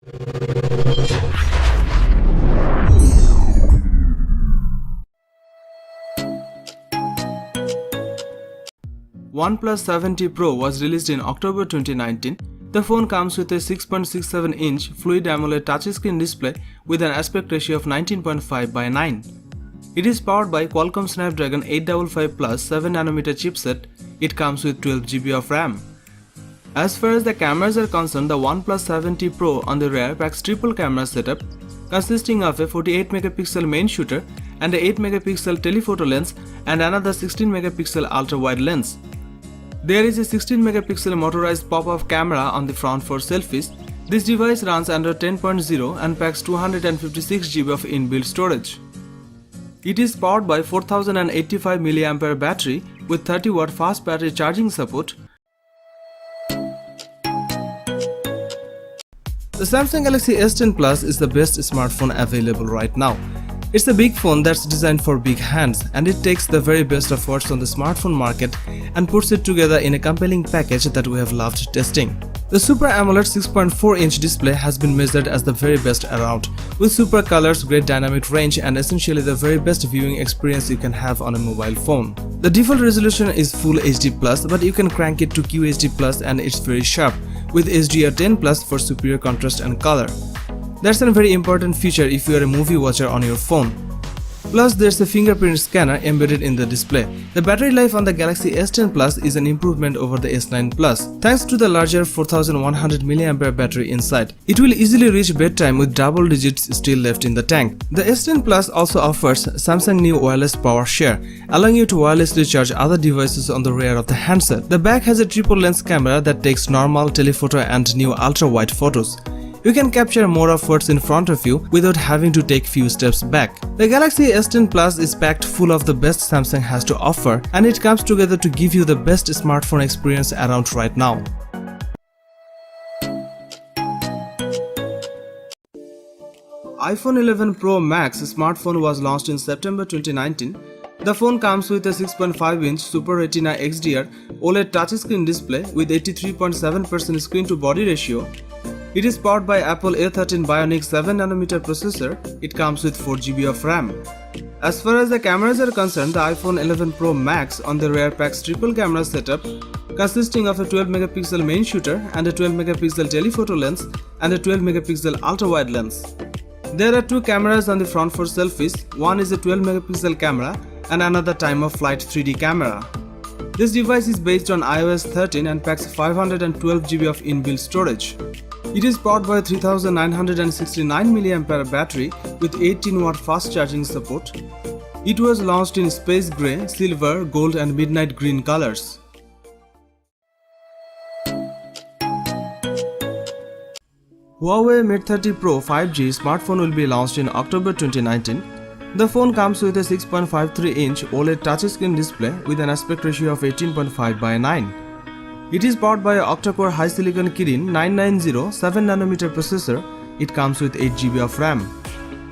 OnePlus 7T Pro was released in October 2019. The phone comes with a 6.67-inch Fluid AMOLED touchscreen display with an aspect ratio of 19.5:9. It is powered by Qualcomm Snapdragon 855 Plus 7nm chipset. It comes with 12GB of RAM. As far as the cameras are concerned, the OnePlus 7T Pro on the rear packs triple camera setup consisting of a 48MP main shooter and a 8MP telephoto lens and another 16MP ultra-wide lens. There is a 16MP motorized pop-up camera on the front for selfies. This device runs Android 10.0 and packs 256GB of inbuilt storage. It is powered by 4085 mAh battery with 30W fast battery charging support. The Samsung Galaxy S10 Plus is the best smartphone available right now. It's a big phone that's designed for big hands, and it takes the very best of what's on the smartphone market and puts it together in a compelling package that we have loved testing. The Super AMOLED 6.4-inch display has been measured as the very best around, with super colors, great dynamic range, and essentially the very best viewing experience you can have on a mobile phone. The default resolution is Full HD+, but you can crank it to QHD+, and it's very sharp, with HDR10+ for superior contrast and color. That's a very important feature if you are a movie watcher on your phone. Plus, there's a fingerprint scanner embedded in the display. The battery life on the Galaxy S10 Plus is an improvement over the S9 Plus, thanks to the larger 4100 mAh battery inside. It will easily reach bedtime with double digits still left in the tank. The S10 Plus also offers Samsung new wireless power share, allowing you to wirelessly charge other devices on the rear of the handset. The back has a triple lens camera that takes normal, telephoto and new ultra-wide photos. You can capture more of what's in front of you without having to take few steps back. The Galaxy S10 Plus is packed full of the best Samsung has to offer, and it comes together to give you the best smartphone experience around right now. iPhone 11 Pro Max smartphone was launched in September 2019. The phone comes with a 6.5-inch Super Retina XDR OLED touchscreen display with 83.7% screen-to-body ratio. It is powered by Apple A13 Bionic 7nm processor. It comes with 4GB of RAM. As far as the cameras are concerned, the iPhone 11 Pro Max on the rear packs triple camera setup consisting of a 12MP main shooter and a 12MP telephoto lens and a 12MP ultra-wide lens. There are two cameras on the front for selfies. One is a 12MP camera and another time-of-flight 3D camera. This device is based on iOS 13 and packs 512GB of inbuilt storage. It is powered by a 3969 mAh battery with 18W fast charging support. It was launched in space grey, silver, gold and midnight green colors. Huawei Mate 30 Pro 5G smartphone will be launched in October 2019. The phone comes with a 6.53-inch OLED touchscreen display with an aspect ratio of 18.5:9. It is powered by a octa-core HiSilicon Kirin 990 7nm processor. It comes with 8GB of RAM.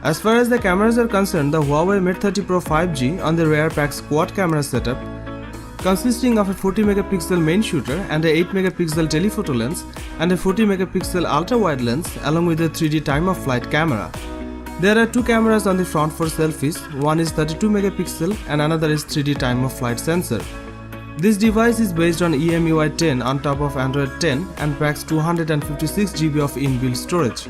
As far as the cameras are concerned, the Huawei Mate 30 Pro 5G on the rear packs quad camera setup consisting of a 40MP main shooter and a 8MP telephoto lens and a 40MP ultra-wide lens along with a 3D time-of-flight camera. There are two cameras on the front for selfies. One is 32MP and another is 3D time-of-flight sensor. This device is based on EMUI 10 on top of Android 10 and packs 256GB of inbuilt storage.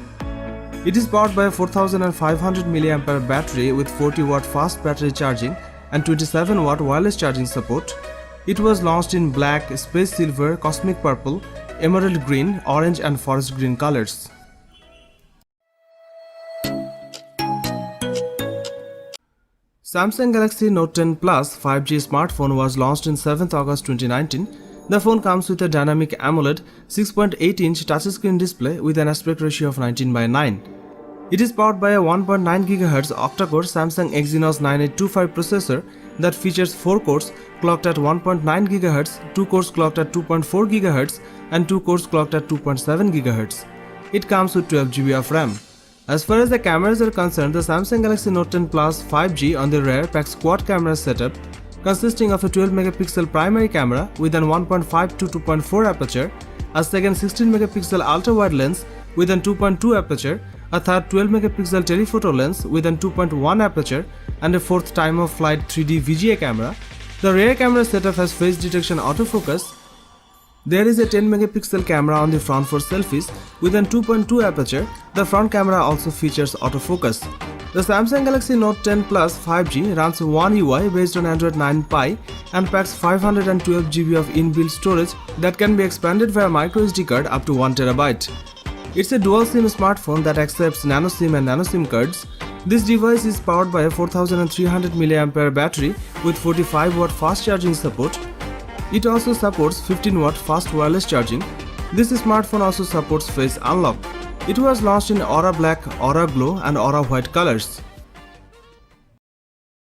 It is powered by a 4500 mAh battery with 40W fast battery charging and 27W wireless charging support. It was launched in black, space silver, cosmic purple, emerald green, orange and forest green colors. Samsung Galaxy Note 10 Plus 5G smartphone was launched in 7th August 2019. The phone comes with a dynamic AMOLED 6.8-inch touchscreen display with an aspect ratio of 19:9. It is powered by a 1.9 GHz octa-core Samsung Exynos 9825 processor that features 4 cores clocked at 1.9 GHz, 2 cores clocked at 2.4 GHz and 2 cores clocked at 2.7 GHz. It comes with 12GB of RAM. As far as the cameras are concerned, the Samsung Galaxy Note 10 Plus 5G on the rear packs quad camera setup consisting of a 12MP primary camera with an 1.5 to 2.4 aperture, a second 16MP ultra-wide lens with an 2.2 aperture, a third 12 megapixel telephoto lens with an 2.1 aperture, and a fourth time-of-flight 3D VGA camera. The rear camera setup has face detection autofocus. There is a 10 megapixel camera on the front for selfies with an 2.2 aperture. The front camera also features autofocus. The Samsung Galaxy Note 10 Plus 5G runs One UI based on Android 9 Pie and packs 512 GB of inbuilt storage that can be expanded via microSD card up to 1 TB. It's a dual SIM smartphone that accepts nano SIM and nano SIM cards. This device is powered by a 4300 mAh battery with 45 watt fast charging support. It also supports 15 watt fast wireless charging. This smartphone also supports face unlock. It was launched in Aura Black, Aura Glow and Aura White colors.